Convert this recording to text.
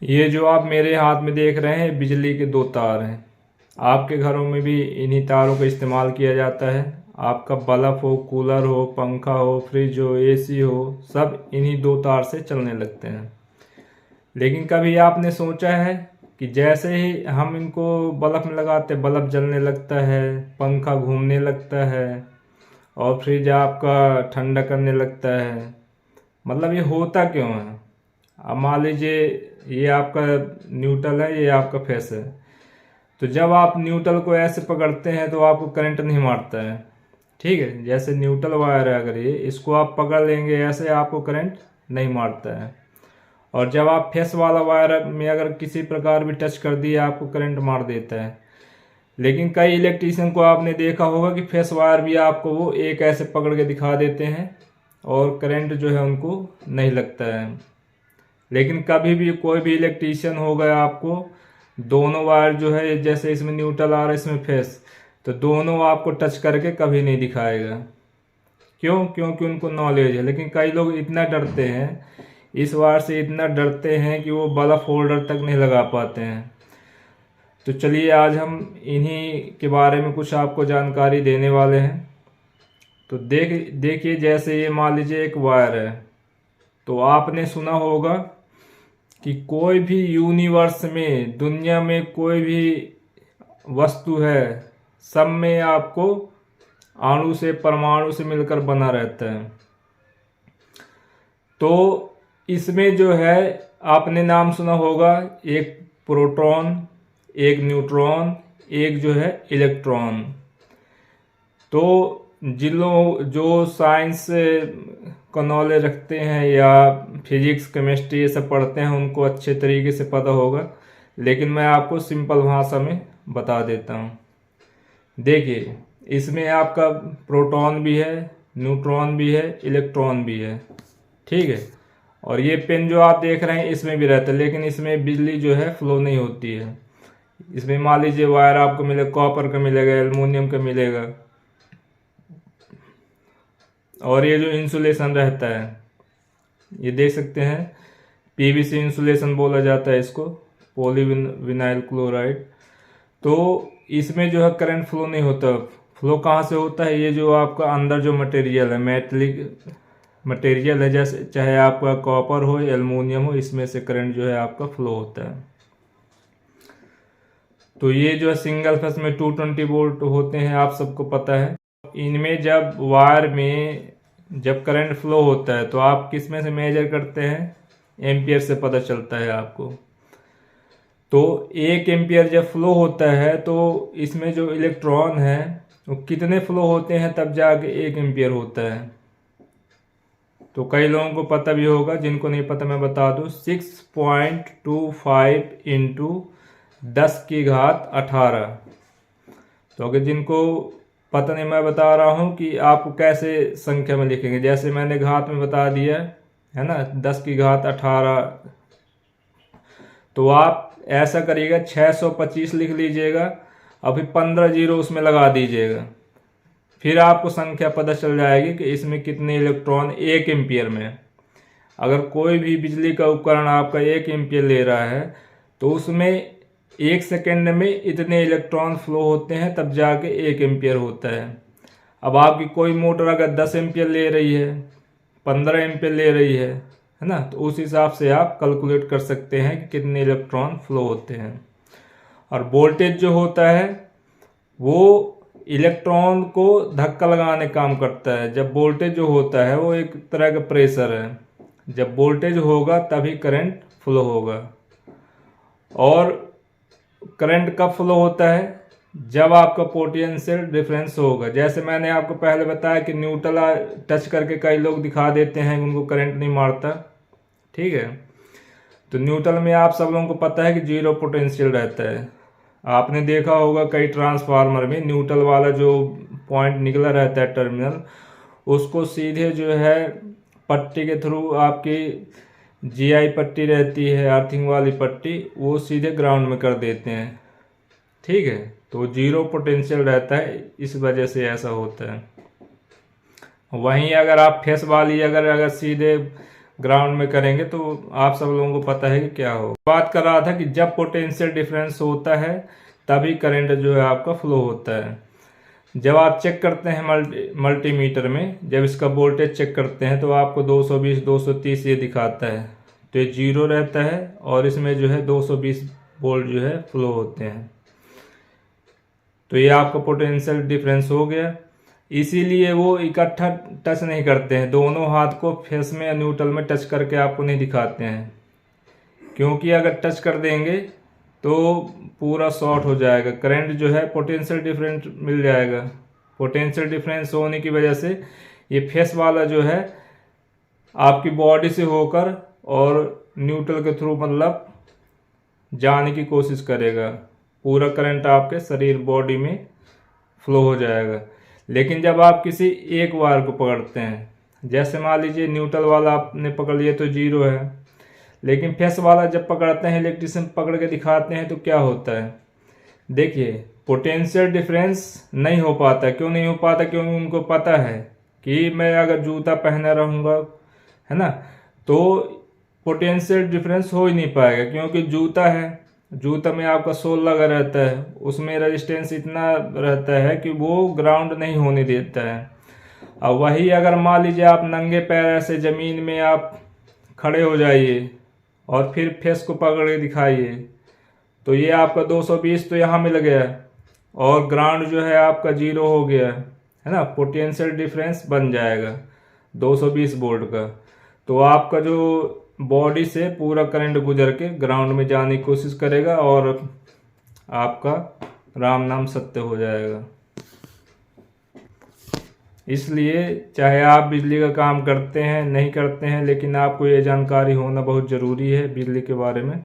ये जो आप मेरे हाथ में देख रहे हैं बिजली के दो तार हैं। आपके घरों में भी इन्हीं तारों का इस्तेमाल किया जाता है। आपका बल्ब हो, कूलर हो, पंखा हो, फ्रिज हो, एसी हो, सब इन्हीं दो तार से चलने लगते हैं। लेकिन कभी आपने सोचा है कि जैसे ही हम इनको बल्ब में लगाते बल्ब जलने लगता है, पंखा घूमने लगता है और फ्रिज आपका ठंडा करने लगता है। मतलब ये होता क्यों है? अब मान लीजिए ये आपका न्यूट्रल है, ये आपका फेस है। तो जब आप न्यूट्रल को ऐसे पकड़ते हैं तो आपको करंट नहीं मारता है। ठीक है, जैसे न्यूट्रल वायर है, अगर ये इसको आप पकड़ लेंगे ऐसे, आपको करंट नहीं मारता है। और जब आप फेस वाला वायर में अगर किसी प्रकार भी टच कर दिए आपको करंट मार देता है। लेकिन कई इलेक्ट्रीशियन को आपने देखा होगा कि फेस वायर भी आपको वो एक ऐसे पकड़ के दिखा देते हैं और करंट जो है उनको नहीं लगता है। लेकिन कभी भी कोई भी इलेक्ट्रीशियन होगा आपको दोनों वायर जो है, जैसे इसमें न्यूट्रल आ रहा है इसमें फेस, तो दोनों आपको टच करके कभी नहीं दिखाएगा। क्यों? क्योंकि उनको नॉलेज है। लेकिन कई लोग इतना डरते हैं, इस वायर से इतना डरते हैं कि वो बल्ब होल्डर तक नहीं लगा पाते हैं। तो चलिए आज हम इन्हीं के बारे में कुछ आपको जानकारी देने वाले हैं। तो देखिए जैसे ये मान लीजिए एक वायर है। तो आपने सुना होगा कि कोई भी यूनिवर्स में, दुनिया में कोई भी वस्तु है, सब में आपको अणु से, परमाणु से मिलकर बना रहता है। तो इसमें जो है आपने नाम सुना होगा, एक प्रोटॉन, एक न्यूट्रॉन, एक जो है इलेक्ट्रॉन। तो जिन लोग जो साइंस का नॉलेज रखते हैं या फिजिक्स, केमिस्ट्री ये सब पढ़ते हैं उनको अच्छे तरीके से पता होगा। लेकिन मैं आपको सिंपल भाषा में बता देता हूँ। देखिए इसमें आपका प्रोटॉन भी है, न्यूट्रॉन भी है, इलेक्ट्रॉन भी है। ठीक है। और ये पेन जो आप देख रहे हैं इसमें भी रहता है, लेकिन इसमें बिजली जो है फ्लो नहीं होती है। इसमें मान लीजिए वायर आपको मिलेगा, कॉपर का मिलेगा, एल्युमिनियम का मिलेगा। और ये जो इंसुलेशन रहता है, ये देख सकते हैं, पीवीसी इंसुलेशन बोला जाता है इसको, पॉलीविनाइल क्लोराइड। तो इसमें जो है करंट फ्लो नहीं होता। फ्लो कहाँ से होता है? ये जो आपका अंदर जो मटेरियल है, मेटलिक मटेरियल है, जैसे चाहे आपका कॉपर हो, एल्युमिनियम हो, इसमें से करंट जो है आपका फ्लो होता है। तो ये जो है सिंगल फेस में 220 वोल्ट होते हैं, आप सबको पता है। इनमें जब वायर में जब करंट फ्लो होता है तो आप किस में से मेजर करते हैं? एम्पियर से पता चलता है आपको। तो 1 एम्पियर जब फ्लो होता है तो इसमें जो इलेक्ट्रॉन है वो कितने फ्लो होते हैं तब जाके 1 एम्पियर होता है। तो कई लोगों को पता भी होगा, जिनको नहीं पता मैं बता दूं, 6.25 इंटू 10⁻18। तो अगर जिनको पता नहीं, मैं बता रहा हूँ कि आपको कैसे संख्या में लिखेंगे। जैसे मैंने घात में बता दिया है ना, 10⁻18। तो आप ऐसा करिएगा, 625 लिख लीजिएगा, अभी 15 जीरो उसमें लगा दीजिएगा। फिर आपको संख्या पता चल जाएगी कि इसमें कितने इलेक्ट्रॉन 1 एम्पियर में। अगर कोई भी बिजली का उपकरण आपका 1 एम्पियर ले रहा है तो उसमें 1 सेकेंड में इतने इलेक्ट्रॉन फ्लो होते हैं तब जाके 1 एम्पियर होता है। अब आपकी कोई मोटर अगर 10 एम्पियर ले रही है, 15 एम्पियर ले रही है ना, तो उस हिसाब से आप कैलकुलेट कर सकते हैं कि कितने इलेक्ट्रॉन फ्लो होते हैं। और वोल्टेज जो होता है वो इलेक्ट्रॉन को धक्का लगाने काम करता है। जब वोल्टेज जो होता है वो एक तरह का प्रेशर है। जब वोल्टेज होगा तभी करंट फ्लो होगा। और करंट कब फ्लो होता है? जब आपका पोटेंशियल डिफरेंस होगा। जैसे मैंने आपको पहले बताया कि न्यूट्रल टच करके कई लोग दिखा देते हैं, उनको करंट नहीं मारता। ठीक है। तो न्यूट्रल में आप सब लोगों को पता है कि जीरो पोटेंशियल रहता है। आपने देखा होगा कई ट्रांसफार्मर में न्यूट्रल वाला जो पॉइंट निकला रहता है टर्मिनल, उसको सीधे जो है पट्टी के थ्रू, आपकी जीआई पट्टी रहती है, अर्थिंग वाली पट्टी, वो सीधे ग्राउंड में कर देते हैं। ठीक है। तो जीरो पोटेंशियल रहता है, इस वजह से ऐसा होता है। वहीं अगर आप फेस वाली अगर सीधे ग्राउंड में करेंगे तो आप सब लोगों को पता है कि क्या हो। बात कर रहा था कि जब पोटेंशियल डिफरेंस होता है तभी करंट जो है आपका फ्लो होता है। जब आप चेक करते हैं मल्टीमीटर में, जब इसका वोल्टेज चेक करते हैं तो आपको 220 230 ये दिखाता है, तो ये जीरो रहता है और इसमें जो है 220 वोल्ट जो है फ्लो होते हैं। तो ये आपका पोटेंशियल डिफरेंस हो गया। इसीलिए वो इकट्ठा टच नहीं करते हैं, दोनों हाथ को फेस में या न्यूट्रल में टच करके आपको नहीं दिखाते हैं, क्योंकि अगर टच कर देंगे तो पूरा शॉर्ट हो जाएगा, करंट जो है पोटेंशियल डिफरेंस मिल जाएगा। पोटेंशियल डिफरेंस होने की वजह से ये फेस वाला जो है आपकी बॉडी से होकर और न्यूट्रल के थ्रू मतलब जाने की कोशिश करेगा, पूरा करंट आपके शरीर बॉडी में फ्लो हो जाएगा। लेकिन जब आप किसी एक वायर को पकड़ते हैं, जैसे मान लीजिए न्यूट्रल वाला आपने पकड़ लिया तो जीरो है, लेकिन फेस वाला जब पकड़ते हैं, इलेक्ट्रिशियन पकड़ के दिखाते हैं तो क्या होता है, देखिए पोटेंशियल डिफरेंस नहीं हो पाता। क्यों नहीं हो पाता? क्योंकि उनको पता है कि मैं अगर जूता पहने रहूँगा, है ना, तो पोटेंशियल डिफरेंस हो ही नहीं पाएगा, क्योंकि जूता है, जूता में आपका सोल लगा रहता है, उसमें रेजिस्टेंस इतना रहता है कि वो ग्राउंड नहीं होने देता है। अब वही अगर मान लीजिए आप नंगे पैर ऐसे ज़मीन में आप खड़े हो जाइए और फिर फेस को पकड़ के दिखाइए, तो ये आपका 220 तो यहाँ मिल गया और ग्राउंड जो है आपका जीरो हो गया, है ना, पोटेंशियल डिफरेंस बन जाएगा 220 वोल्ट का। तो आपका जो बॉडी से पूरा करंट गुजर के ग्राउंड में जाने की कोशिश करेगा और आपका राम नाम सत्य हो जाएगा। इसलिए चाहे आप बिजली का काम करते हैं नहीं करते हैं, लेकिन आपको ये जानकारी होना बहुत ज़रूरी है बिजली के बारे में।